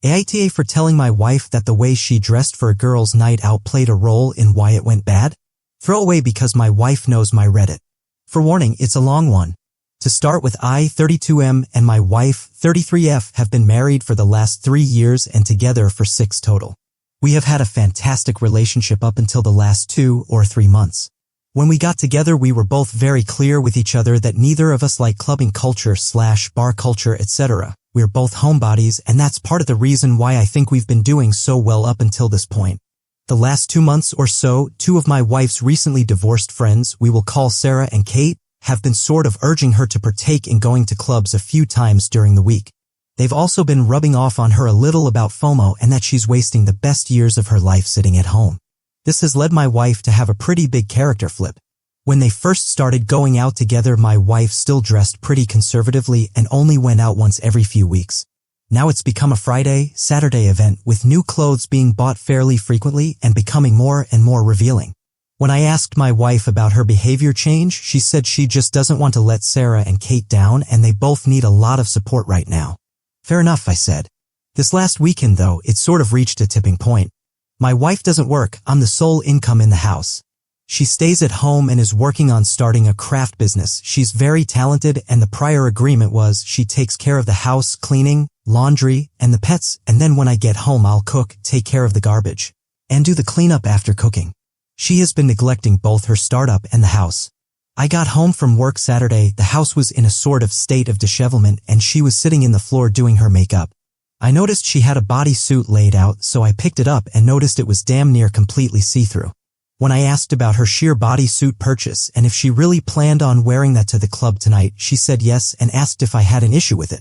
AITA for telling my wife that the way she dressed for a girls' night out played a role in why it went bad? Throwaway because my wife knows my Reddit. For warning, it's a long one. To start with, I, 32M, and my wife, 33F, have been married for the last 3 years and together for 6 total. We have had a fantastic relationship up until the last 2 or 3 months. When we got together, we were both very clear with each other that neither of us like clubbing culture / bar culture, etc. We're both homebodies, and that's part of the reason why I think we've been doing so well up until this point. The last 2 months or so, 2 of my wife's recently divorced friends, we will call Sarah and Kate, have been sort of urging her to partake in going to clubs a few times during the week. They've also been rubbing off on her a little about FOMO and that she's wasting the best years of her life sitting at home. This has led my wife to have a pretty big character flip. When they first started going out together, my wife still dressed pretty conservatively and only went out once every few weeks. Now it's become a Friday, Saturday event with new clothes being bought fairly frequently and becoming more and more revealing. When I asked my wife about her behavior change, she said she just doesn't want to let Sarah and Kate down and they both need a lot of support right now. Fair enough, I said. This last weekend though, it sort of reached a tipping point. My wife doesn't work, I'm the sole income in the house. She stays at home and is working on starting a craft business. She's very talented and the prior agreement was she takes care of the house, cleaning, laundry, and the pets, and then when I get home I'll cook, take care of the garbage, and do the cleanup after cooking. She has been neglecting both her startup and the house. I got home from work Saturday, the house was in a sort of state of dishevelment and she was sitting in the floor doing her makeup. I noticed she had a bodysuit laid out, so I picked it up and noticed it was damn near completely see-through. When I asked about her sheer bodysuit purchase and if she really planned on wearing that to the club tonight, she said yes and asked if I had an issue with it.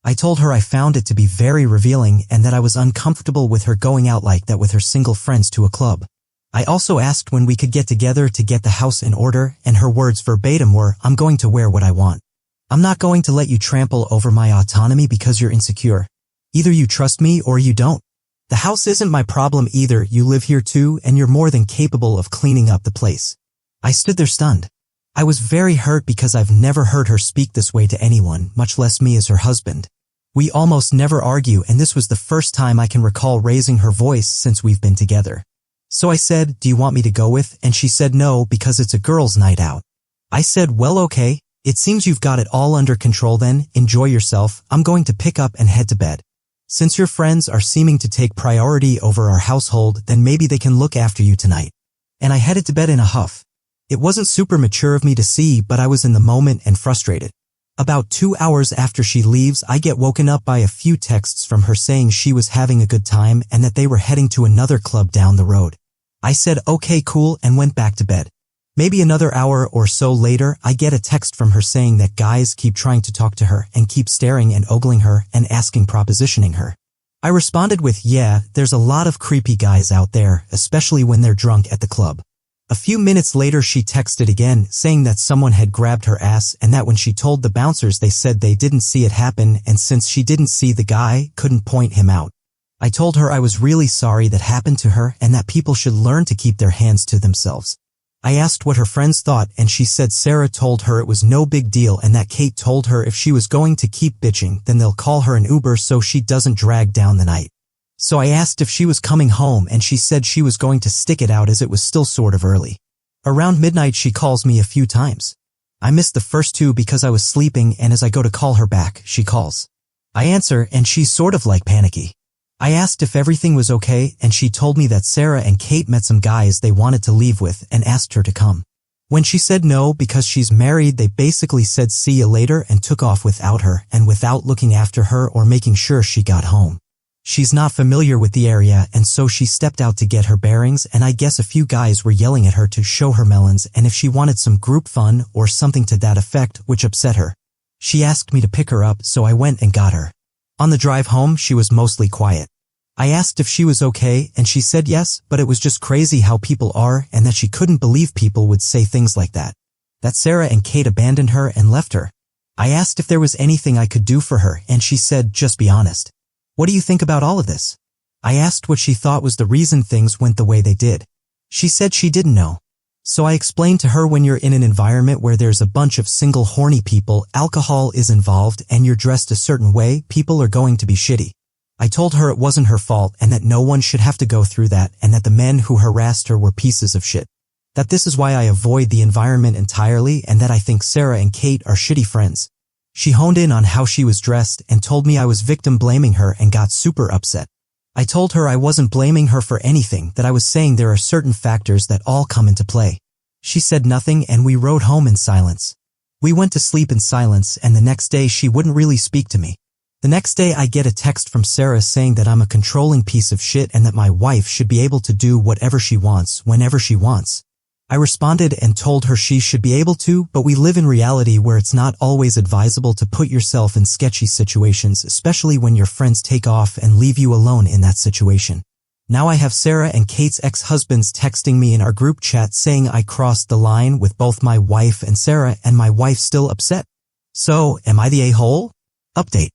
I told her I found it to be very revealing and that I was uncomfortable with her going out like that with her single friends to a club. I also asked when we could get together to get the house in order, and her words verbatim were, "I'm going to wear what I want. I'm not going to let you trample over my autonomy because you're insecure. Either you trust me or you don't. The house isn't my problem either, you live here too and you're more than capable of cleaning up the place." I stood there stunned. I was very hurt because I've never heard her speak this way to anyone, much less me as her husband. We almost never argue and this was the first time I can recall raising her voice since we've been together. So I said, "Do you want me to go with?" And she said no because it's a girls' night out. I said, "Well, okay, it seems you've got it all under control then, enjoy yourself, I'm going to pick up and head to bed. Since your friends are seeming to take priority over our household, then maybe they can look after you tonight." And I headed to bed in a huff. It wasn't super mature of me to see, but I was in the moment and frustrated. About 2 hours after she leaves, I get woken up by a few texts from her saying she was having a good time and that they were heading to another club down the road. I said okay cool and went back to bed. Maybe another hour or so later, I get a text from her saying that guys keep trying to talk to her and keep staring and ogling her and asking propositioning her. I responded with, "Yeah, there's a lot of creepy guys out there, especially when they're drunk at the club." A few minutes later she texted again, saying that someone had grabbed her ass and that when she told the bouncers they said they didn't see it happen and since she didn't see the guy, couldn't point him out. I told her I was really sorry that happened to her and that people should learn to keep their hands to themselves. I asked what her friends thought and she said Sarah told her it was no big deal and that Kate told her if she was going to keep bitching then they'll call her an Uber so she doesn't drag down the night. So I asked if she was coming home and she said she was going to stick it out as it was still sort of early. Around midnight she calls me a few times. I missed the first 2 because I was sleeping and as I go to call her back, she calls. I answer and she's sort of like panicky. I asked if everything was okay and she told me that Sarah and Kate met some guys they wanted to leave with and asked her to come. When she said no because she's married, they basically said see you later and took off without her and without looking after her or making sure she got home. She's not familiar with the area and so she stepped out to get her bearings and I guess a few guys were yelling at her to show her melons and if she wanted some group fun or something to that effect, which upset her. She asked me to pick her up so I went and got her. On the drive home she was mostly quiet. I asked if she was okay and she said yes, but it was just crazy how people are and that she couldn't believe people would say things like that. That Sarah and Kate abandoned her and left her. I asked if there was anything I could do for her and she said just be honest. What do you think about all of this? I asked what she thought was the reason things went the way they did. She said she didn't know. So I explained to her when you're in an environment where there's a bunch of single horny people, alcohol is involved and you're dressed a certain way, people are going to be shitty. I told her it wasn't her fault and that no one should have to go through that and that the men who harassed her were pieces of shit. That this is why I avoid the environment entirely and that I think Sarah and Kate are shitty friends. She honed in on how she was dressed and told me I was victim blaming her and got super upset. I told her I wasn't blaming her for anything, that I was saying there are certain factors that all come into play. She said nothing and we rode home in silence. We went to sleep in silence and the next day she wouldn't really speak to me. The next day I get a text from Sarah saying that I'm a controlling piece of shit and that my wife should be able to do whatever she wants, whenever she wants. I responded and told her she should be able to, but we live in reality where it's not always advisable to put yourself in sketchy situations, especially when your friends take off and leave you alone in that situation. Now I have Sarah and Kate's ex-husbands texting me in our group chat saying I crossed the line with both my wife and Sarah and my wife still upset. So, am I the a-hole? Update.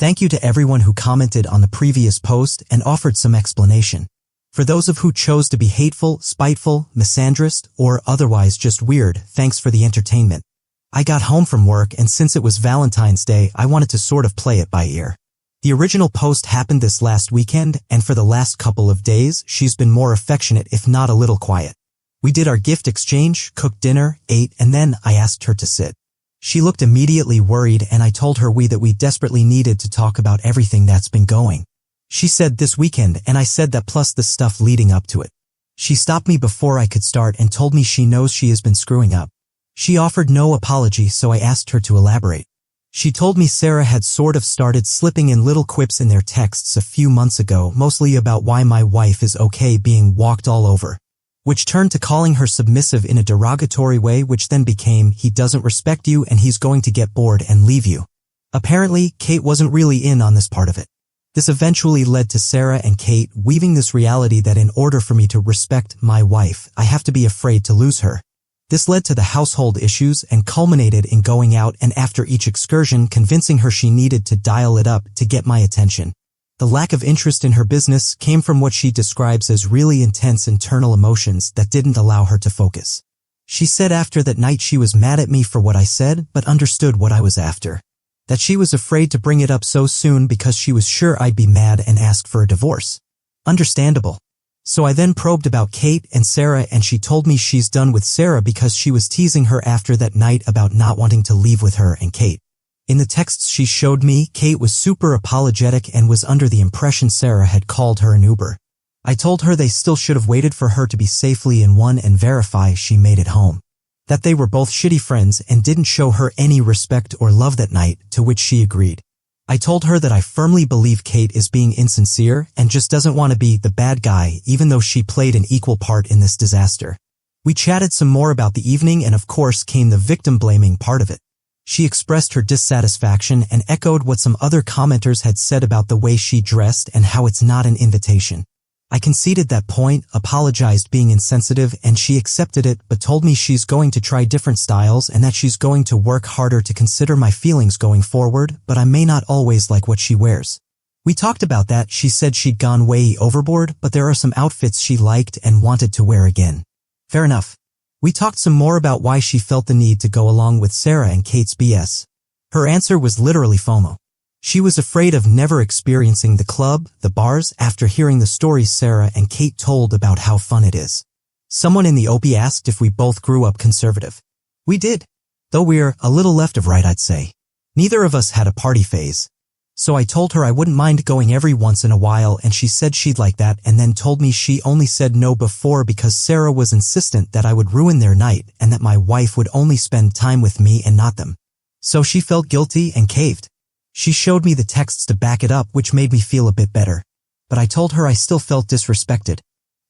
Thank you to everyone who commented on the previous post and offered some explanation. For those of who chose to be hateful, spiteful, misandrist, or otherwise just weird, thanks for the entertainment. I got home from work and since it was Valentine's Day, I wanted to sort of play it by ear. The original post happened this last weekend, and for the last couple of days, she's been more affectionate if not a little quiet. We did our gift exchange, cooked dinner, ate, and then I asked her to sit. She looked immediately worried and I told her that we desperately needed to talk about everything that's been going. She said this weekend and I said that plus the stuff leading up to it. She stopped me before I could start and told me she knows she has been screwing up. She offered no apology so I asked her to elaborate. She told me Sarah had sort of started slipping in little quips in their texts a few months ago, mostly about why my wife is okay being walked all over, which turned to calling her submissive in a derogatory way, which then became, he doesn't respect you and he's going to get bored and leave you. Apparently, Kate wasn't really in on this part of it. This eventually led to Sarah and Kate weaving this reality that in order for me to respect my wife, I have to be afraid to lose her. This led to the household issues and culminated in going out and after each excursion convincing her she needed to dial it up to get my attention. The lack of interest in her business came from what she describes as really intense internal emotions that didn't allow her to focus. She said after that night she was mad at me for what I said but understood what I was after. That she was afraid to bring it up so soon because she was sure I'd be mad and ask for a divorce. Understandable. So I then probed about Kate and Sarah and she told me she's done with Sarah because she was teasing her after that night about not wanting to leave with her and Kate. In the texts she showed me, Kate was super apologetic and was under the impression Sarah had called her an Uber. I told her they still should have waited for her to be safely in one and verify she made it home. That they were both shitty friends and didn't show her any respect or love that night, to which she agreed. I told her that I firmly believe Kate is being insincere and just doesn't want to be the bad guy even though she played an equal part in this disaster. We chatted some more about the evening and of course came the victim blaming part of it. She expressed her dissatisfaction and echoed what some other commenters had said about the way she dressed and how it's not an invitation. I conceded that point, apologized being insensitive, and she accepted it but told me she's going to try different styles and that she's going to work harder to consider my feelings going forward, but I may not always like what she wears. We talked about that. She said she'd gone way overboard, but there are some outfits she liked and wanted to wear again. Fair enough. We talked some more about why she felt the need to go along with Sarah and Kate's BS. Her answer was literally FOMO. She was afraid of never experiencing the club, the bars, after hearing the stories Sarah and Kate told about how fun it is. Someone in the OP asked if we both grew up conservative. We did. Though we're a little left of right, I'd say. Neither of us had a party phase. So I told her I wouldn't mind going every once in a while and she said she'd like that and then told me she only said no before because Sarah was insistent that I would ruin their night and that my wife would only spend time with me and not them. So she felt guilty and caved. She showed me the texts to back it up, which made me feel a bit better. But I told her I still felt disrespected.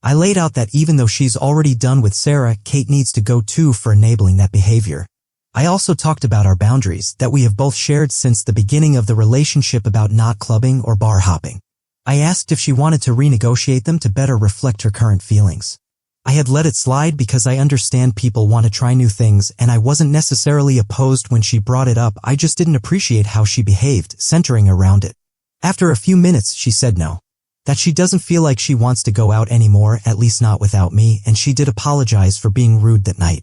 I laid out that even though she's already done with Sarah, Kate needs to go too for enabling that behavior. I also talked about our boundaries that we have both shared since the beginning of the relationship about not clubbing or bar hopping. I asked if she wanted to renegotiate them to better reflect her current feelings. I had let it slide because I understand people want to try new things and I wasn't necessarily opposed when she brought it up. I just didn't appreciate how she behaved, centering around it. After a few minutes, she said no. That she doesn't feel like she wants to go out anymore, at least not without me, and she did apologize for being rude that night.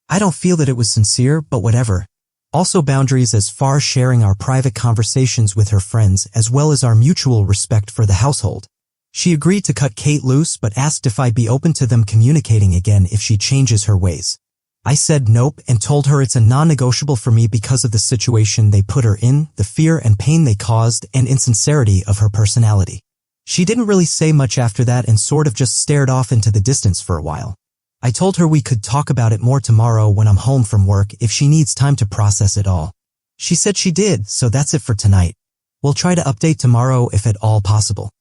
I don't feel that it was sincere, but whatever. Also boundaries as far as sharing our private conversations with her friends as well as our mutual respect for the household. She agreed to cut Kate loose but asked if I'd be open to them communicating again if she changes her ways. I said nope and told her it's a non-negotiable for me because of the situation they put her in, the fear and pain they caused, and insincerity of her personality. She didn't really say much after that and sort of just stared off into the distance for a while. I told her we could talk about it more tomorrow when I'm home from work if she needs time to process it all. She said she did, so that's it for tonight. We'll try to update tomorrow if at all possible.